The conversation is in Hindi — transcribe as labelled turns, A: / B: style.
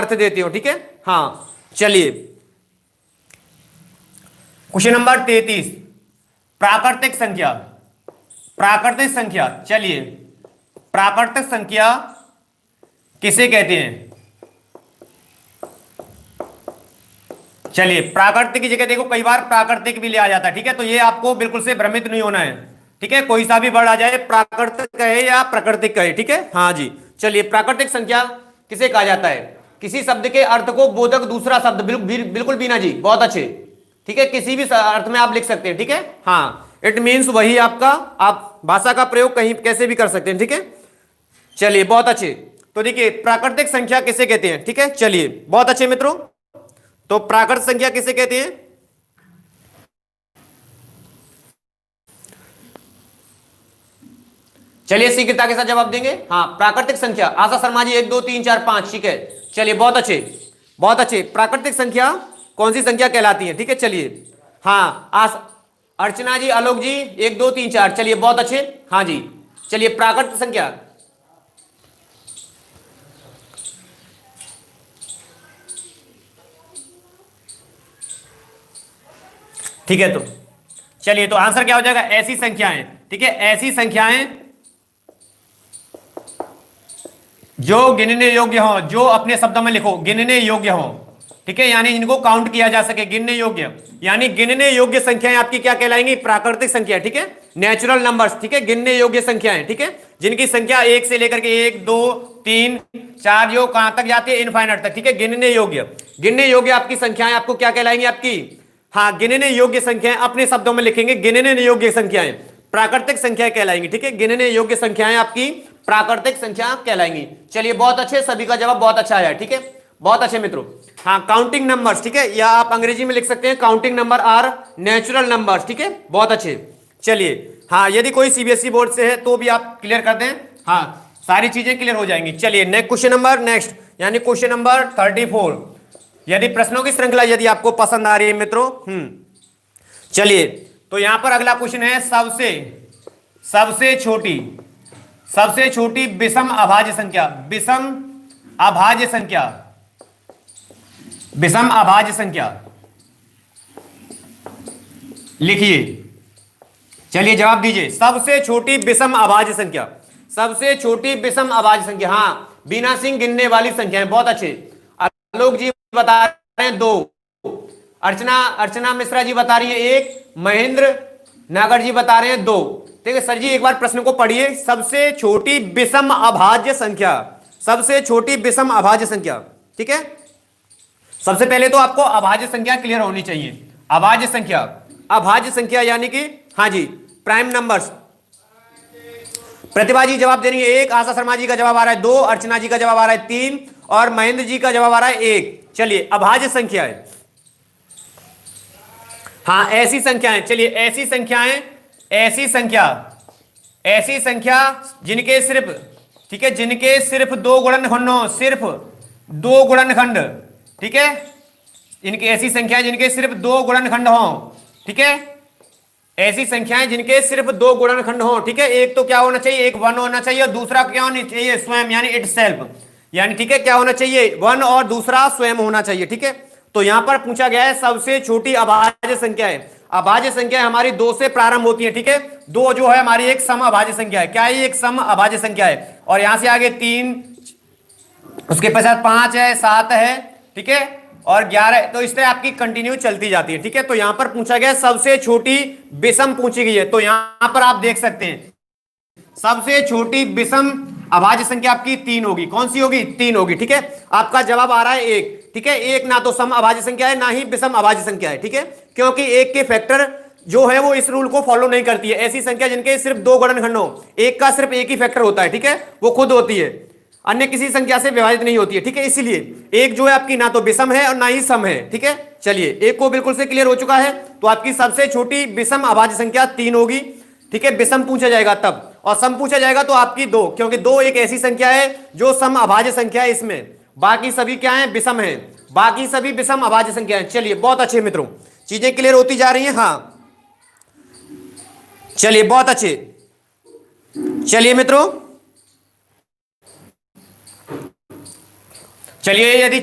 A: अर्थ देती हो, ठीक है। हाँ चलिए, क्वेश्चन नंबर 33, प्राकृतिक संख्या। प्राकृतिक संख्या, चलिए प्राकृतिक संख्या किसे कहते हैं? चलिए, प्राकृतिक की जगह देखो कई बार प्राकृतिक भी लिया जाता है, ठीक है। तो ये आपको बिल्कुल से भ्रमित नहीं होना है, ठीक है। कोई सा भी वर्ड आ जाए, प्राकृतिक कहे या प्राकृतिक कहे, ठीक है। हाँ जी, चलिए प्राकृतिक संख्या किसे कहा जाता है? किसी शब्द के अर्थ को बोधक दूसरा शब्द, बिल्कुल बीना जी, बहुत अच्छे, ठीक है। किसी भी अर्थ में आप लिख सकते हैं, ठीक है। हाँ, इट मीन्स वही आपका, आप भाषा का प्रयोग कहीं कैसे भी कर सकते हैं, ठीक है। चलिए बहुत अच्छे। तो देखिए प्राकृतिक संख्या किसे कहते हैं, ठीक है। चलिए बहुत अच्छे मित्रों, तो प्राकृत संख्या किसे कहते हैं? चलिए शीघ्रता के साथ जवाब देंगे। हाँ, प्राकृतिक संख्या, आशा शर्मा जी 1 2 3 4 5, ठीक है। चलिए बहुत अच्छे, बहुत अच्छे। प्राकृतिक संख्या कौन सी संख्या कहलाती है, ठीक है। चलिए हाँ, अर्चना जी, आलोक जी 1 2 3 4, चलिए बहुत अच्छे। हाँ जी, चलिए प्राकृतिक संख्या, ठीक है। तो चलिए, तो आंसर क्या हो जाएगा? ऐसी संख्याएं, ठीक है, ऐसी संख्याएं जो गिनने योग्य हो, जो अपने शब्दों में लिखो गिनने योग्य हो, ठीक है, यानी इनको काउंट किया जा सके, गिनने योग्य, यानी गिनने योग्य संख्याएं आपकी क्या कहलाएंगी? प्राकृतिक संख्या, ठीक है, नेचुरल नंबर्स, ठीक है, गिनने योग्य संख्याएं, ठीक है, जिनकी संख्या 1 से लेकर के 1 2 3 4 जो कहां तक जाती है? इनफाइनाइट तक, ठीक है। गिनने योग्य, गिनने योग्य आपकी संख्याएं आपको क्या कहलाएंगी? आपकी, हाँ, गिनने योग्य संख्याएं, अपने शब्दों में लिखेंगे गिनने योग्य संख्याएं प्राकृतिक संख्या कहलाएंगी, ठीक है। गिनने योग्य संख्याएं आपकी प्राकृतिक संख्या कहलाएंगी। चलिए बहुत अच्छे, सभी का जवाब बहुत अच्छा आया, ठीक है, बहुत अच्छे मित्रों। हाँ, काउंटिंग नंबर्स, ठीक है, या आप अंग्रेजी में लिख सकते हैं counting number are natural numbers, ठीक है, बहुत अच्छे। चलिए हाँ, यदि कोई सीबीएसई बोर्ड से है तो भी आप क्लियर कर दें, हाँ, सारी चीजें क्लियर हो जाएंगी। चलिए नेक्स्ट क्वेश्चन नंबर, नेक्स्ट यानी क्वेश्चन नंबर 34। यदि प्रश्नों की श्रृंखला यदि आपको पसंद आ रही है मित्रों, चलिए, तो यहां पर अगला क्वेश्चन है, सबसे छोटी विषम अभाज्य संख्या। विषम अभाज्य संख्या, विषम अभाज्य संख्या लिखिए। चलिए जवाब दीजिए, सबसे छोटी विषम अभाज्य संख्या, सबसे छोटी विषम अभाज्य संख्या। हाँ, बीना सिंह गिनने वाली संख्या है, बहुत अच्छे। आलोक जी बता रहे हैं 2, अर्चना मिश्रा जी बता रही है 1, महेंद्र नागर जी बता रहे हैं 2, ठीक है। सर जी एक बार प्रश्न को पढ़िए, सबसे छोटी विषम अभाज्य संख्या, सबसे छोटी विषम अभाज्य संख्या, ठीक है। सबसे पहले तो आपको अभाज्य संख्या क्लियर होनी चाहिए। अभाज्य संख्या, अभाज्य संख्या यानी कि, हाँ जी, प्राइम नंबर्स। प्रतिभा जी जवाब दे रही है 1, आशा शर्मा जी का जवाब आ रहा है 2, अर्चना जी का जवाब आ रहा है 3 और महेंद्र जी का जवाब आ रहा है 1। चलिए अभाज्य संख्या है, हाँ, ऐसी संख्याएं, चलिए ऐसी संख्याएं, ऐसी संख्या जिनके सिर्फ, ठीक है, जिनके सिर्फ 2 गुणनखंड हो, सिर्फ 2 गुणनखंड, ठीक है, इनकी ऐसी संख्याएं जिनके सिर्फ 2 गुणनखंड हो, ठीक है, ऐसी संख्याएं जिनके सिर्फ 2 गुणनखंड हो, ठीक है। एक तो क्या होना चाहिए? एक 1 होना चाहिए और दूसरा क्या होना चाहिए? स्वयं, यानी इट सेल्फ, यानी ठीक है, क्या होना चाहिए? 1 और दूसरा स्वयं होना चाहिए, ठीक है। तो यहां पर पूछा गया है सबसे छोटी अभाज्य संख्या है। अभाज्य संख्या हमारी 2 से प्रारंभ होती है, ठीक है। 2 जो है हमारी एक सम अभाज्य संख्या है, क्या है? एक सम अभाज्य संख्या है। और यहां से आगे 3, उसके पश्चात 5 है, 7 है, ठीक है, और 11, तो इस तरह आपकी कंटिन्यू चलती जाती है, ठीक है। तो यहां पर पूछा गया सबसे छोटी विषम पूछी गई है, तो यहां पर आप देख सकते हैं सबसे छोटी विषम अभाज्य संख्या आपकी 3 होगी। कौन सी होगी? 3 होगी, ठीक है। आपका जवाब आ रहा है 1, ठीक है। 1 ना तो सम अभाज्य संख्या है, ना ही विषम अभाज्य संख्या है, ठीक है, क्योंकि 1 के फैक्टर जो है वो इस रूल को फॉलो नहीं करती है। ऐसी संख्या जिनके सिर्फ 2 गुणनखंड हो, 1 का सिर्फ 1 ही फैक्टर होता है, ठीक है, वो खुद होती है, अन्य किसी संख्या से विभाजित नहीं होती है, ठीक है। इसीलिए 1 जो है आपकी ना तो विषम है और ना ही सम है, ठीक है। चलिए 1 को बिल्कुल से क्लियर हो चुका है, तो आपकी सबसे छोटी विषम अभाज्य संख्या 3 होगी, ठीक है। विषम पूछा जाएगा तब, और सम पूछा जाएगा तो आपकी 2, क्योंकि 2 एक ऐसी संख्या है जो सम अभाज्य संख्या है इसमें, बाकी सभी क्या है? विषम है, बाकी सभी विषम अभाज्य संख्या है। चलिए बहुत अच्छे मित्रों, चीजें क्लियर होती जा रही हैं, हाँ, चलिए बहुत अच्छे। चलिए मित्रों, चलिए यदि